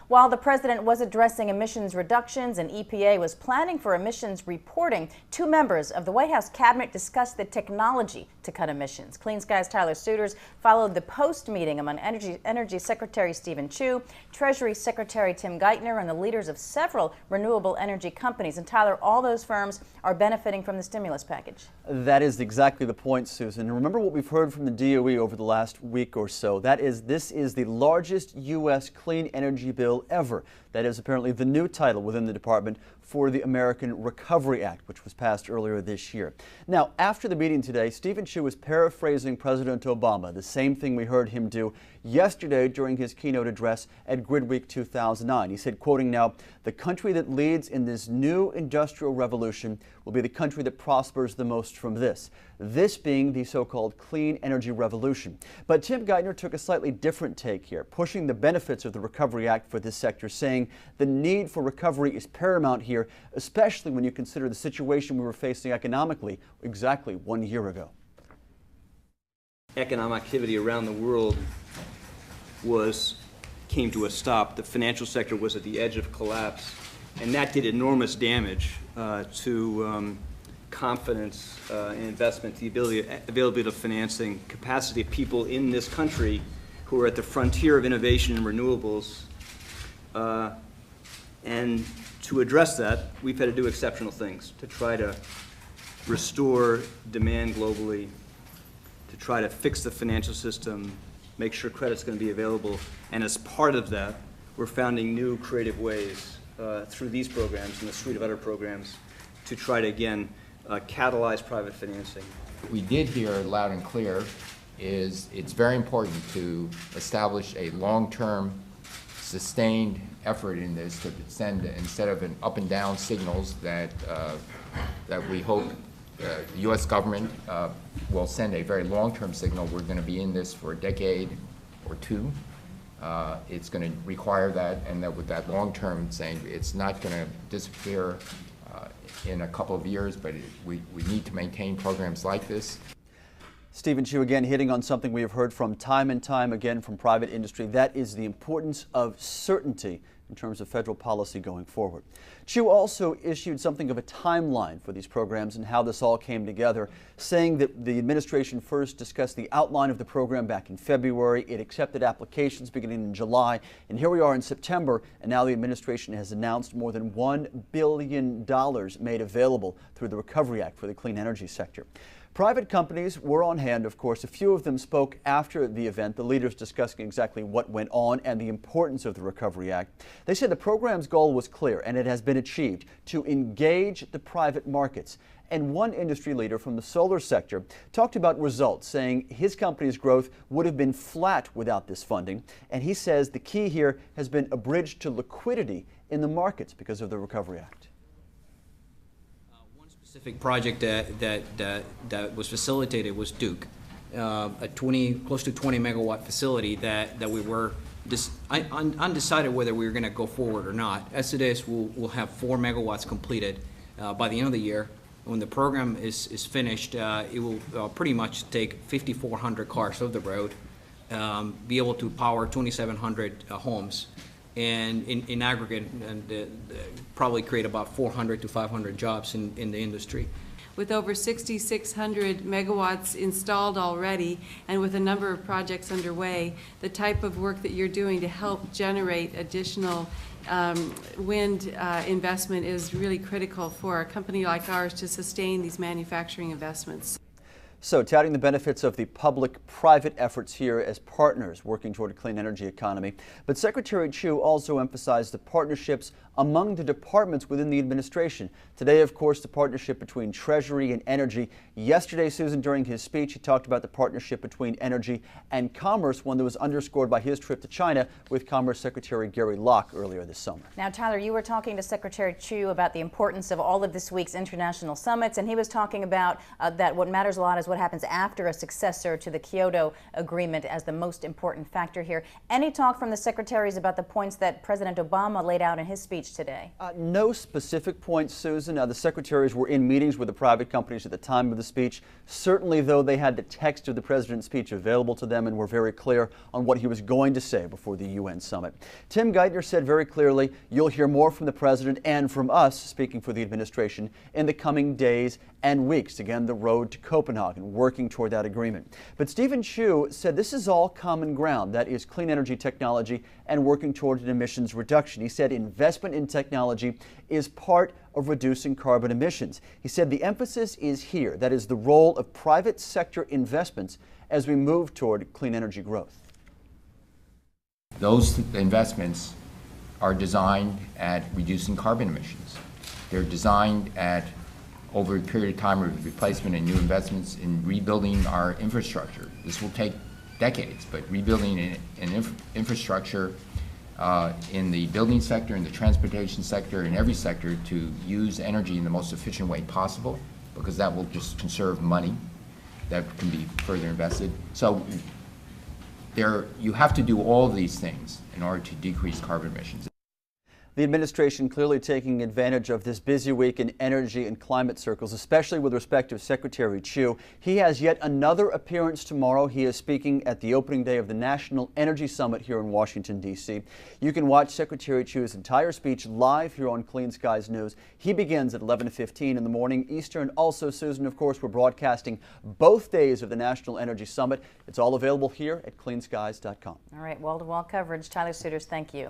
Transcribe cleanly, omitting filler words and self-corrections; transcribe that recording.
While the president was addressing emissions reductions and EPA was planning for emissions reporting, two members of the White House cabinet discussed the technology to cut emissions. Clean Skies' Tyler Suiters followed the post-meeting among Energy Secretary Stephen Chu, Treasury Secretary Tim Geithner, and the leaders of several renewable energy companies. And Tyler, all those firms are benefiting from the stimulus package. That is exactly the point, Susan. Remember what we've heard from the DOE over the last week or so. This is the largest U.S. clean energy bill ever. That is apparently the new title within the department for the American Recovery Act, which was passed earlier this year. Now, after the meeting today, Stephen Chu was paraphrasing President Obama, the same thing we heard him do yesterday during his keynote address at Grid Week 2009. He said, quoting now, "The country that leads in this new industrial revolution will be the country that prospers the most from this being the so-called clean energy revolution." But Tim Geithner took a slightly different take here, pushing the benefits of the Recovery Act for this sector, saying the need for recovery is paramount here, especially when you consider the situation we were facing economically exactly 1 year ago. Economic activity around the world came to a stop. The financial sector was at the edge of collapse, and that did enormous damage to confidence in investment, the availability of financing, capacity of people in this country who are at the frontier of innovation in renewables. And to address that, we've had to do exceptional things to try to restore demand globally, to try to fix the financial system, make sure credit's going to be available. And as part of that, we're finding new creative ways through these programs and a suite of other programs to try to, again, catalyze private financing. What we did hear loud and clear is it's very important to establish a long-term, sustained effort in this to send, instead of an up and down signals that we hope the U.S. government will send a very long-term signal. We're going to be in this for a decade or two. It's going to require that, and that with that long-term saying it's not going to disappear in a couple of years, but we need to maintain programs like this. Stephen Chu again hitting on something we have heard from time and time again from private industry. That is the importance of certainty in terms of federal policy going forward. Chu also issued something of a timeline for these programs and how this all came together, saying that the administration first discussed the outline of the program back in February. It accepted applications beginning in July, and here we are in September, and now the administration has announced more than $1 billion made available through the Recovery Act for the clean energy sector. Private companies were on hand, of course. A few of them spoke after the event, the leaders discussing exactly what went on and the importance of the Recovery Act. They said the program's goal was clear, and it has been achieved, to engage the private markets. And one industry leader from the solar sector talked about results, saying his company's growth would have been flat without this funding. And he says the key here has been a bridge to liquidity in the markets because of the Recovery Act. Specific project that was facilitated was Duke, a close to 20 megawatt facility that we were undecided whether we were going to go forward or not. As it is, we'll have 4 megawatts completed by the end of the year. When the program is finished, it will pretty much take 5,400 cars off the road, be able to power 2,700 homes, and in aggregate, probably create about 400 to 500 jobs in the industry. With over 6,600 megawatts installed already, and with a number of projects underway, the type of work that you're doing to help generate additional wind investment is really critical for a company like ours to sustain these manufacturing investments. So, touting the benefits of the public-private efforts here as partners working toward a clean energy economy. But Secretary Chu also emphasized the partnerships among the departments within the administration. Today, of course, the partnership between Treasury and Energy. Yesterday, Susan, during his speech, he talked about the partnership between Energy and Commerce, one that was underscored by his trip to China with Commerce Secretary Gary Locke earlier this summer. Now, Tyler, you were talking to Secretary Chu about the importance of all of this week's international summits, and he was talking about that what matters a lot is what what happens after a successor to the Kyoto Agreement as the most important factor here. Any talk from the secretaries about the points that President Obama laid out in his speech today? No specific points, Susan. The secretaries were in meetings with the private companies at the time of the speech. Certainly, though, they had the text of the president's speech available to them and were very clear on what he was going to say before the UN summit. Tim Geithner said very clearly, you'll hear more from the president and from us, speaking for the administration, in the coming days and weeks. Again, the road to Copenhagen, working toward that agreement. But Stephen Chu said this is all common ground, that is clean energy technology and working toward an emissions reduction. He said investment in technology is part of reducing carbon emissions. He said the emphasis is here, that is the role of private sector investments as we move toward clean energy growth. Those investments are designed at reducing carbon emissions. They're designed at, over a period of time, of replacement and new investments in rebuilding our infrastructure. This will take decades, but rebuilding an infrastructure in the building sector, in the transportation sector, in every sector to use energy in the most efficient way possible, because that will just conserve money that can be further invested. So you have to do all these things in order to decrease carbon emissions. The administration clearly taking advantage of this busy week in energy and climate circles, especially with respect to Secretary Chu. He has yet another appearance tomorrow. He is speaking at the opening day of the National Energy Summit here in Washington, D.C. You can watch Secretary Chu's entire speech live here on Clean Skies News. He begins at 11:15 in the morning Eastern. Also, Susan, of course, we're broadcasting both days of the National Energy Summit. It's all available here at cleanskies.com. All right, wall-to-wall coverage. Tyler Suiters, thank you.